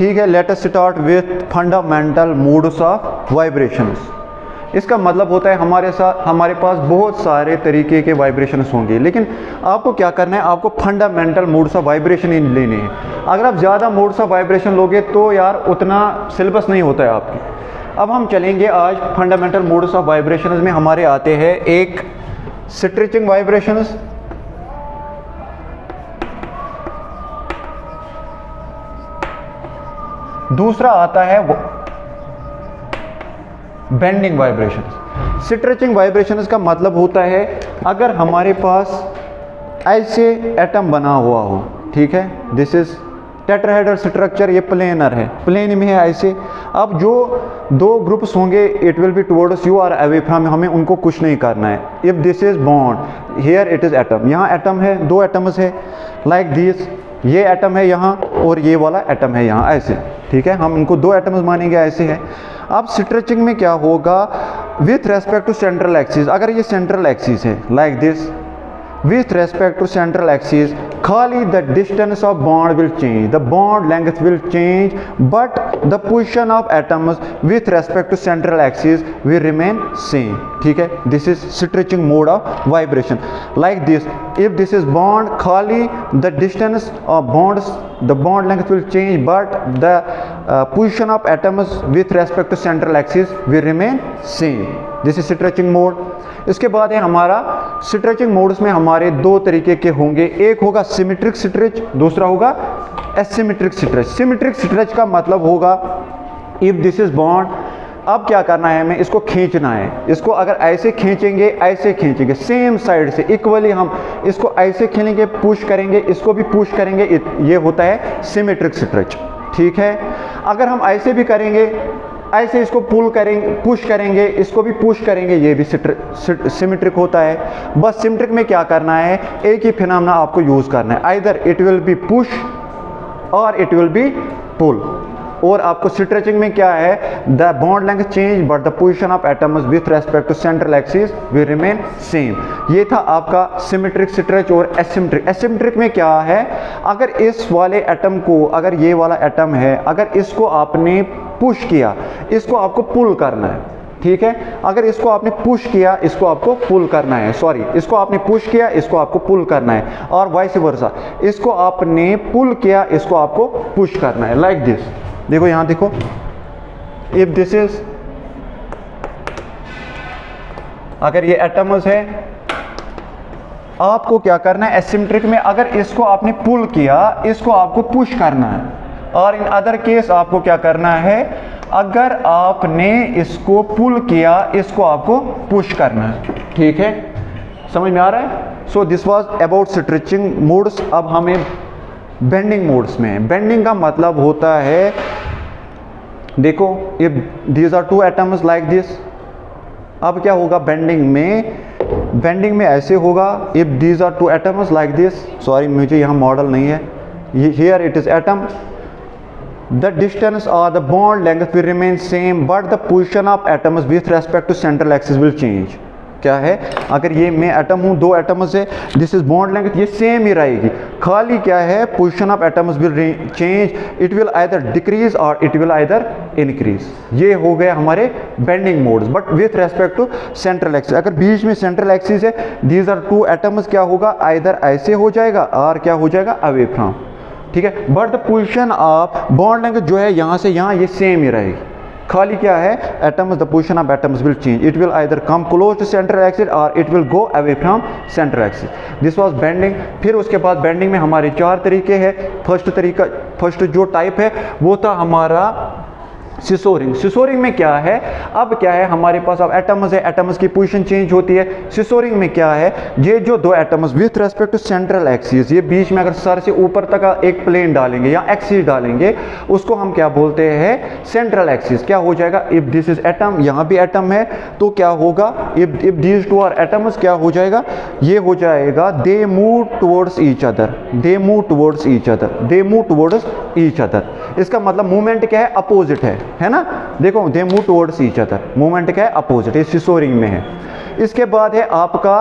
ठीक है, let us start with fundamental modes of vibrations. इसका मतलब होता है हमारे पास बहुत सारे तरीके के वाइब्रेशंस होंगे, लेकिन आपको क्या करना है, आपको फंडामेंटल मोड्स ऑफ वाइब्रेशन ही लेने हैं। अगर आप ज़्यादा मोड्स ऑफ वाइब्रेशन लोगे तो यार उतना सिलेबस नहीं होता है आपकी। अब हम चलेंगे आज फंडामेंटल मोड्स ऑफ वाइब्रेशंस में हमारे आते हैं एक स्ट्रेचिंग वाइब्रेशंस, दूसरा आता है बेंडिंग वाइब्रेशंस। स्ट्रेचिंग वाइब्रेशंस का मतलब होता है अगर हमारे पास ऐसे एटम बना हुआ हो, ठीक है, दिस इज टेट्राहेड्रल स्ट्रक्चर, ये प्लेनर है, प्लेन में है ऐसे। अब जो दो ग्रुप्स होंगे it will be towards you और अवे फ्रॉम, हमें उनको कुछ नहीं करना है। If this is bond here it is atom, यहाँ एटम है, दो एटम्स है लाइक दिस, ये एटम है यहाँ और ये वाला एटम है यहाँ, ऐसे, ठीक है, हम इनको दो एटम्स मानेंगे, ऐसे है। अब स्ट्रेचिंग में क्या होगा, with respect to central axis, अगर ये सेंट्रल एक्सिस है like this, with respect to central axis, खाली the distance of bond will change, the bond length will change, but the position of atoms with respect to central axis will remain same, ठीक है। this is stretching mode of vibration like this, if this is bond, खाली the distance of bonds, the bond length will change, but the position of atoms with respect to central axis will remain same, this is stretching mode। इसके बाद है हमारा stretching modes में हमारे दो तरीके के होंगे, एक होगा सिमेट्रिक स्ट्रेच, दूसरा होगा एसिमेट्रिक स्ट्रेच। सिमेट्रिक स्ट्रेच का मतलब होगा इफ दिस इज बॉन्ड, अब क्या करना है, हमें इसको खींचना है, इसको अगर ऐसे खींचेंगे सेम साइड से इक्वली, हम इसको ऐसे खींचेंगे, पुश करेंगे, इसको भी पुश करेंगे, ये होता है सिमेट्रिक स्ट्रेच, ठीक है। अगर हम ऐसे भी करेंगे, ऐसे इसको पुल करेंगे, पुश करेंगे, इसको भी पुश करेंगे, ये भी सिमेट्रिक होता है। बस सिमेट्रिक में क्या करना है, एक ही फिनोमेना आपको यूज करना है, either it will be push or it will be pull. और आपको स्ट्रेचिंग में क्या है, the bond length change but the position of atoms with respect to central axis will remain same. ये था आपका सिमेट्रिक स्ट्रेच और एसिमेट्रिक। एसिमेट्रिक में क्या है, अगर इस वाले एटम को, अगर ये वाला एटम है, अगर इसको आपने पुश किया, इसको आपको पुल करना है, ठीक है। अगर इसको आपने पुश किया, इसको आपको पुल करना है, सॉरी, इसको आपने पुश किया, इसको आपको पुल करना है, और वाइस वर्सा, इसको आपने पुल किया, इसको आपको पुश करना है, लाइक दिस। देखो यहाँ देखो, इफ दिस इज, अगर ये एटम्स है, आपको क्या करना है, एसिमेट्रिक में अगर इसको आपने पुल किया, इसको आपको पुश करना है, और इन अदर केस आपको क्या करना है, अगर आपने इसको पुल किया, इसको आपको पुश करना है, ठीक है, समझ में आ रहा है। So this was about stretching modes. अब हमें बेंडिंग मोड्स में, बेंडिंग का मतलब होता है, देखो if these are two atoms like this, अब क्या होगा बेंडिंग में, बेंडिंग में ऐसे होगा, if these are two atoms like this, sorry मुझे यहाँ मॉडल नहीं है, here it is atom, the distance or the bond length will remain same but the position of atoms with respect to central axis will change। क्या है, अगर ये मैं atom हूँ, दो एटम्स है, दिस इज बॉन्ड लेंथ, ये same ही रहेगी, खाली क्या है, position of atoms will change, it will either decrease or it will either increase. ये हो गए हमारे bending modes, but with respect to central axis. अगर बीच में सेंट्रल एक्सिस है, दीज आर टू एटम्स, क्या होगा, आइदर ऐसे हो जाएगा और क्या हो जाएगा, अवे फ्रॉम, ठीक है। But the position of bond length जो है यहाँ से यहाँ, ये सेम ही रहेगी, खाली क्या है, atoms, the position of atoms will change, it will either come close to central axis और it will go away from central axis. This was bending. फिर उसके बाद बेंडिंग में हमारे चार तरीके हैं। फर्स्ट जो टाइप है वो था हमारा सिसोरिंग। सिसोरिंग में क्या है, अब क्या है, हमारे पास अब एटम्स है, एटम्स की पोजीशन चेंज होती है। सिसोरिंग में क्या है, ये जो दो atoms with respect to central axis, ये बीच में अगर सर से ऊपर तक एक प्लेन डालेंगे या एक्सिस डालेंगे, उसको हम क्या बोलते हैं, सेंट्रल एक्सिस। क्या हो जाएगा, इफ दिस इज एटम, यहाँ भी एटम है, तो क्या होगा, if these two are atoms, क्या हो जाएगा, ये हो जाएगा, they move towards each other, they move towards each other, they move towards each other. इसका मतलब मूवमेंट क्या है, अपोजिट है ना। देखो, they move towards each other, movement क्या है, अपोजिट, ये सिसोरिंग में है। इसके बाद है आपका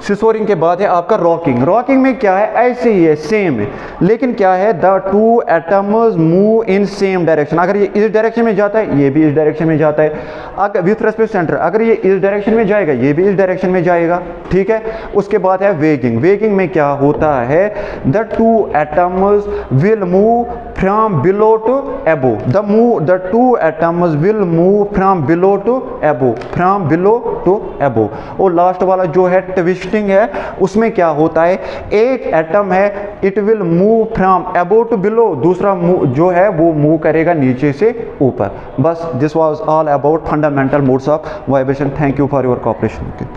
सिसोरिंग के बाद है आपका रॉकिंग। रॉकिंग में क्या है, ऐसे ही है, सेम है, लेकिन क्या है, the two atoms move in same direction. अगर ये इस डायरेक्शन में जाता है, ये भी इस डायरेक्शन में जाता है। अगर विथ रेस्पेक्ट सेंटर, अगर ये इस डायरेक्शन में जाएगा, ये भी इस डायरेक्शन में जाएगा, ठीक है। उसके बाद है वेगिंग। वेगिंग में क्या होता है, the two atoms will move from below to above. The two atoms will move from below to above, from below to above. और लास्ट वाला जो है ट्विस्टिंग है, उसमें क्या होता है, एक एटम है, it will move from above to below, दूसरा जो है वो मूव करेगा नीचे से ऊपर। बस this was all about fundamental modes of vibration. Thank you for your cooperation.